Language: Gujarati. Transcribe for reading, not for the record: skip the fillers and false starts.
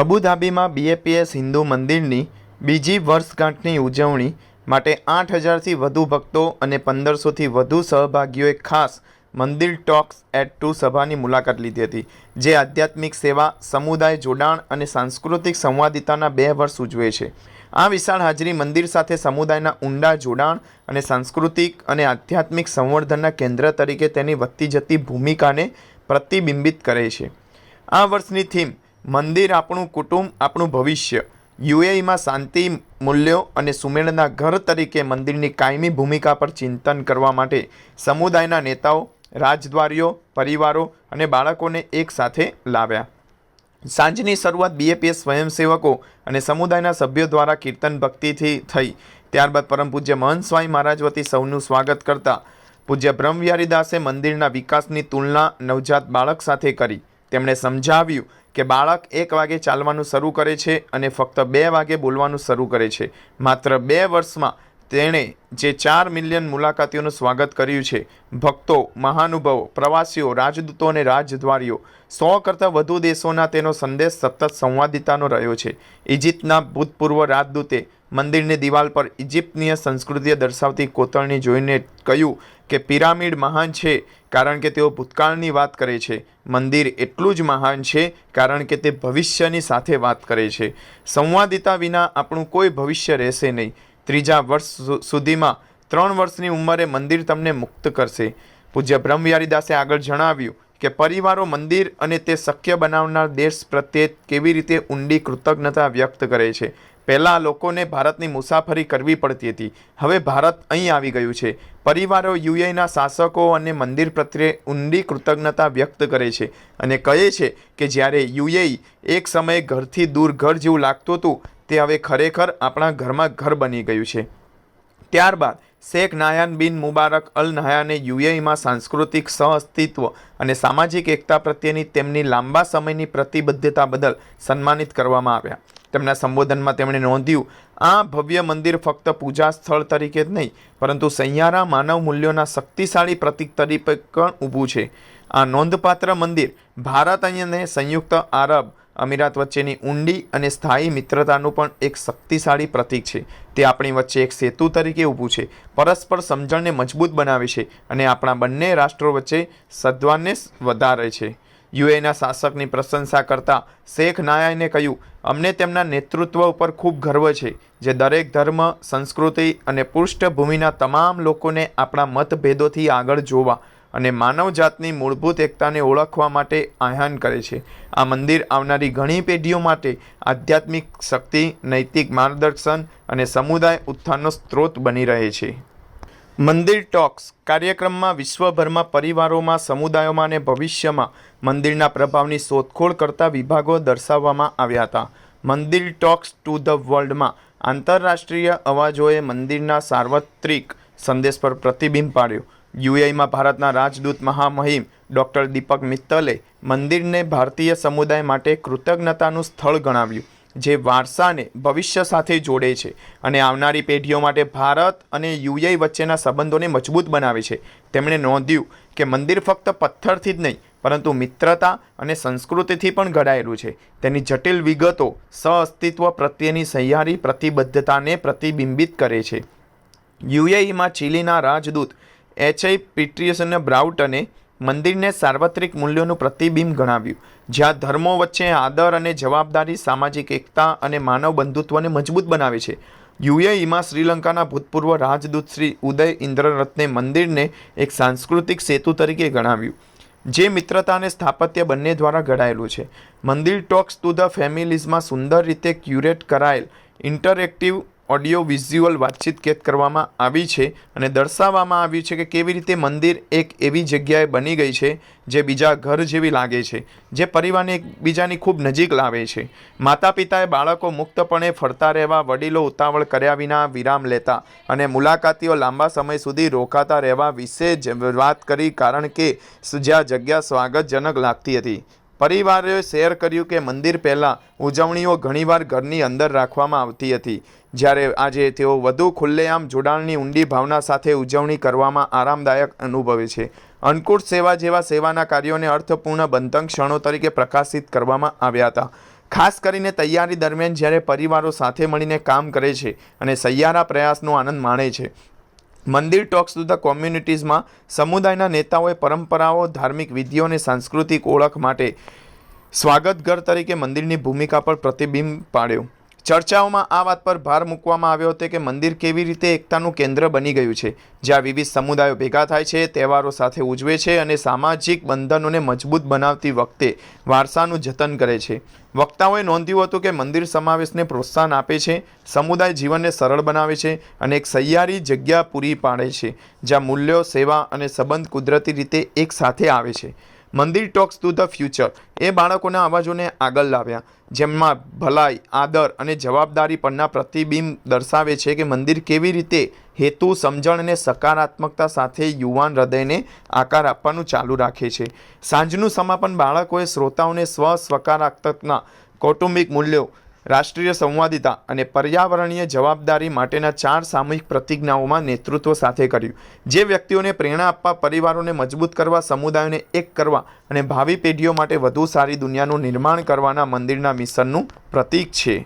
અબુધાબીમાં બીએપીએસ હિન્દુ મંદિરની બીજી વર્ષગાંઠની ઉજવણી માટે 8,000થી વધુ ભક્તો અને 1,500થી વધુ સહભાગીઓએ ખાસ મંદિર ટોક્સ એટ 2 સભાની મુલાકાત લીધી હતી, જે આધ્યાત્મિક સેવા, સમુદાય જોડાણ અને સાંસ્કૃતિક સંવાદિતાના 2 વર્ષ ઉજવે છે. આ વિશાળ હાજરી મંદિર સાથે સમુદાયના ઊંડા જોડાણ અને સાંસ્કૃતિક અને આધ્યાત્મિક સંવર્ધનના કેન્દ્ર તરીકે તેની વધતી જતી ભૂમિકાને પ્રતિબિંબિત કરે છે. આ વર્ષની થીમ મંદિર આપણું કુટુંબ આપણું ભવિષ્ય, યુએઈમાં શાંતિ, મૂલ્યો અને સુમેળના ઘર તરીકે મંદિરની કાયમી ભૂમિકા પર ચિંતન કરવા માટે સમુદાયના નેતાઓ, રાજદ્વારીઓ, પરિવારો અને બાળકોને એક સાથે લાવ્યા. સાંજની શરૂઆત બીએપીએસ સ્વયંસેવકો અને સમુદાયના સભ્યો દ્વારા કીર્તન ભક્તિથી થઈ. ત્યારબાદ પરમ પૂજ્ય મહંત સ્વામી મહારાજ વતી સૌનું સ્વાગત કરતા પૂજ્ય બ્રહ્મવિહારીદાસે મંદિરના વિકાસની તુલના નવજાત બાળક સાથે કરી. તેમણે સમજાવ્યું કે બાળક 1 વાગે ચાલવાનું શરૂ કરે છે અને ફક્ત 2 વાગે બોલવાનું શરૂ કરે છે. માત્ર 2 વર્ષમાં તેણે જે 4 મિલિયન મુલાકાતીઓનું સ્વાગત કર્યું છે. ભક્તો, મહાનુભાવો, પ્રવાસીઓ, રાજદૂતો અને રાજદ્વારીઓ, 100 કરતાં વધુ દેશોના તેનો સંદેશ સતત સંવાદિતાનો રહ્યો છે. ઇજિપ્તના ભૂતપૂર્વ રાજદૂતે મંદિરની દિવાલ પર ઇજિપ્તની સંસ્કૃતિએ દર્શાવતી કોતરણી જોઈને કહ્યું કે પિરામિડ મહાન છે કારણ કે તેઓ ભૂતકાળની વાત કરે છે. મંદિર એટલું જ મહાન છે કારણ કે તે ભવિષ્યની સાથે વાત કરે છે. સંવાદિતા વિના આપણું કોઈ ભવિષ્ય રહેશે નહીં. 3જા વર્ષ સુધીમાં 3 વર્ષની ઉંમરે મંદિર તમને મુક્ત કરશે. પૂજ્ય બ્રહ્મવિહારીદાસે આગળ જણાવ્યું કે પરિવારો મંદિર અને તે શક્ય બનાવનાર દેશ પ્રત્યે કેવી રીતે ઊંડી કૃતજ્ઞતા વ્યક્ત કરે છે. પહેલાં લોકોને ભારતની મુસાફરી કરવી પડતી હતી, હવે ભારત અહીં આવી ગયું છે. પરિવારો યુએઈના શાસકો અને મંદિર પ્રત્યે ઊંડી કૃતજ્ઞતા વ્યક્ત કરે છે અને કહે છે કે જ્યારે યુએઈ એક સમયે ઘરથી દૂર ઘર જેવું લાગતું હતું, તે હવે ખરેખર આપણા ઘરમાં ઘર બની ગયું છે. ત્યારબાદ શેખ નાયાન બિન મુબારક અલ નહયાને યુએઈમાં સાંસ્કૃતિક સહઅસ્તિત્વ અને સામાજિક એકતા પ્રત્યેની તેમની લાંબા સમયની પ્રતિબદ્ધતા બદલ સન્માનિત કરવામાં આવ્યા. તેમના સંબોધનમાં તેમણે નોંધ્યું, આ ભવ્ય મંદિર ફક્ત પૂજા સ્થળ તરીકે જ નહીં, પરંતુ સહિયારા માનવ મૂલ્યોના શક્તિશાળી પ્રતીક તરીકે પણ ઊભું છે. આ નોંધપાત્ર મંદિર ભારત અને સંયુક્ત આરબ અમીરાત વચ્ચેની ઊંડી અને સ્થાયી મિત્રતાનું પણ એક શક્તિશાળી પ્રતીક છે. તે આપણી વચ્ચે એક સેતુ તરીકે ઊભું છે, પરસ્પર સમજણને મજબૂત બનાવે છે અને આપણા બંને રાષ્ટ્રો વચ્ચે સદ્ભાવને વધારે છે. યુએઈના શાસકની પ્રશંસા કરતા શેખ નાયાને કહ્યું, અમને તેમના નેતૃત્વ ઉપર ખૂબ ગર્વ છે, જે દરેક ધર્મ, સંસ્કૃતિ અને પૃષ્ઠભૂમિના તમામ લોકોને આપણા મતભેદોથી આગળ જોવા અને માનવજાતની મૂળભૂત એકતાને ઓળખવા માટે આહ્વાન કરે છે. આ મંદિર આવનારી ઘણી પેઢીઓ માટે આધ્યાત્મિક શક્તિ, નૈતિક માર્ગદર્શન અને સમુદાય ઉત્થાનનો સ્ત્રોત બની રહે છે. મંદિર ટોક્સ કાર્યક્રમમાં વિશ્વભરમાં પરિવારોમાં, સમુદાયોમાં અને ભવિષ્યમાં મંદિરના પ્રભાવની શોધખોળ કરતા વિભાગો દર્શાવવામાં આવ્યા હતા. મંદિર ટોક્સ ટુ ધ વર્લ્ડમાં આંતરરાષ્ટ્રીય અવાજોએ મંદિરના સાર્વત્રિક સંદેશ પર પ્રતિબિંબ પાડ્યો. યુએઈમાં ભારતના રાજદૂત મહામહિમ ડૉક્ટર દીપક મિત્તલે મંદિરને ભારતીય સમુદાય માટે કૃતજ્ઞતાનું સ્થળ ગણાવ્યું, જે વારસાને ભવિષ્ય સાથે જોડે છે અને આવનારી પેઢીઓ માટે ભારત અને યુએઈ વચ્ચેના સંબંધોને મજબૂત બનાવે છે. તેમણે નોંધ્યું કે મંદિર ફક્ત પથ્થરથી જ નહીં, પરંતુ મિત્રતા અને સંસ્કૃતિથી પણ ઘડાયેલું છે. તેની જટિલ વિગતો સહઅસ્તિત્વ પ્રત્યેની સહિયારી પ્રતિબદ્ધતાને પ્રતિબિંબિત કરે છે. યુએઈમાં ચીલીના રાજદૂત એચઆઈ પીટ્રિયસન બ્રાઉટને મંદિરને સાર્વત્રિક મૂલ્યોનું પ્રતિબિંબ ગણાવ્યું, જ્યાં ધર્મો વચ્ચે આદર અને જવાબદારી સામાજિક એકતા અને માનવ બંધુત્વને મજબૂત બનાવે છે. યુએઈમાં શ્રીલંકાના ભૂતપૂર્વ રાજદૂત શ્રી ઉદય ઇન્દ્રરત્ને મંદિરને એક સાંસ્કૃતિક સેતુ તરીકે ગણાવ્યું, જે મિત્રતા અને સ્થાપત્ય બંને દ્વારા ઘડાયેલું છે. મંદિર ટોક્સ ટુ ધ ફેમિલીઝમાં સુંદર રીતે ક્યુરેટ કરાયેલ ઇન્ટરેક્ટિવ ઓડિયો વિઝ્યુઅલ વાતચીત કરવામાં આવી છે અને દર્શાવવામાં આવ્યું છે કે કેવી રીતે મંદિર એક એવી જગ્યાએ બની ગઈ છે જે બીજા ઘર જેવી લાગે છે, જે પરિવારને એકબીજાની ખૂબ નજીક લાવે છે. માતા પિતાએ બાળકો મુક્તપણે ફરતા રહેવા, વડીલો ઉતાવળ કર્યા વિના વિરામ લેતા અને મુલાકાતીઓ લાંબા સમય સુધી રોકાતા રહેવા વિશે વાત કરી, કારણ કે જ્યાં જગ્યા સ્વાગતજનક લાગતી હતી. પરિવારોએ શેર કર્યું કે મંદિર પહેલાં ઉજવણીઓ ઘણીવાર ઘરની અંદર રાખવામાં આવતી હતી, જ્યારે આજે તેઓ વધુ ખુલ્લેઆમ જોડાણની ઊંડી ભાવના સાથે ઉજવણી કરવામાં આરામદાયક અનુભવે છે. અન્નકૂટ સેવા જેવા સેવાના કાર્યોને અર્થપૂર્ણ બંધન ક્ષણો તરીકે પ્રકાશિત કરવામાં આવ્યા હતા. ખાસ કરીને તૈયારી દરમિયાન જ્યારે પરિવારો સાથે મળીને કામ કરે છે અને સહિયારા પ્રયાસનો આનંદ માણે છે. મંદિર ટોક્સ ટુ ધ કોમ્યુનિટીઝમાં સમુદાયના નેતાઓએ પરંપરાઓ, ધાર્મિક વિધિઓ અને સાંસ્કૃતિક ઓળખ માટે સ્વાગત ઘર તરીકે મંદિરની ભૂમિકા પર પ્રતિબિંબ પાડ્યું. ચર્ચાઓમાં આ વાત પર ભાર મૂકવામાં આવ્યો હતો કે મંદિર કેવી રીતે એકતાનું કેન્દ્ર બની ગયું છે, જ્યાં વિવિધ સમુદાયો ભેગા થાય છે, તહેવારો સાથે ઉજવે છે અને સામાજિક બંધનોને મજબૂત બનાવતી વખતે વારસાનું જતન કરે છે. વક્તાઓએ નોંધ્યું હતું કે મંદિર સમાવેશને પ્રોત્સાહન આપે છે, સમુદાય જીવનને સરળ બનાવે છે અને એક સહિયારી જગ્યા પૂરી પાડે છે, જ્યાં મૂલ્યો, સેવા અને સંબંધ કુદરતી રીતે એક સાથે આવે છે. મંદિર ટોક્સ ટુ ધ ફ્યુચર એ બાળકોના અવાજોને આગળ લાવ્યા, જેમાં ભલાઈ, આદર અને જવાબદારી પરના પ્રતિબિંબ દર્શાવે છે કે મંદિર કેવી રીતે હેતુ, સમજણ અને સકારાત્મકતા સાથે યુવાન હૃદયને આકાર આપવાનું ચાલુ રાખે છે. સાંજનું સમાપન બાળકોએ શ્રોતાઓને સકારાત્મકતા, કૌટુંબિક મૂલ્યો, રાષ્ટ્રીય સંવાદિતા અને પર્યાવરણીય જવાબદારી માટેના 4 સામૂહિક પ્રતિજ્ઞાઓમાં નેતૃત્વ સાથે કર્યું, જે વ્યક્તિઓને પ્રેરણા આપવા, પરિવારોને મજબૂત કરવા, સમુદાયોને એક કરવા અને ભાવિ પેઢીઓ માટે વધુ સારી દુનિયાનું નિર્માણ કરવાના મંદિરના મિશનનું પ્રતીક છે.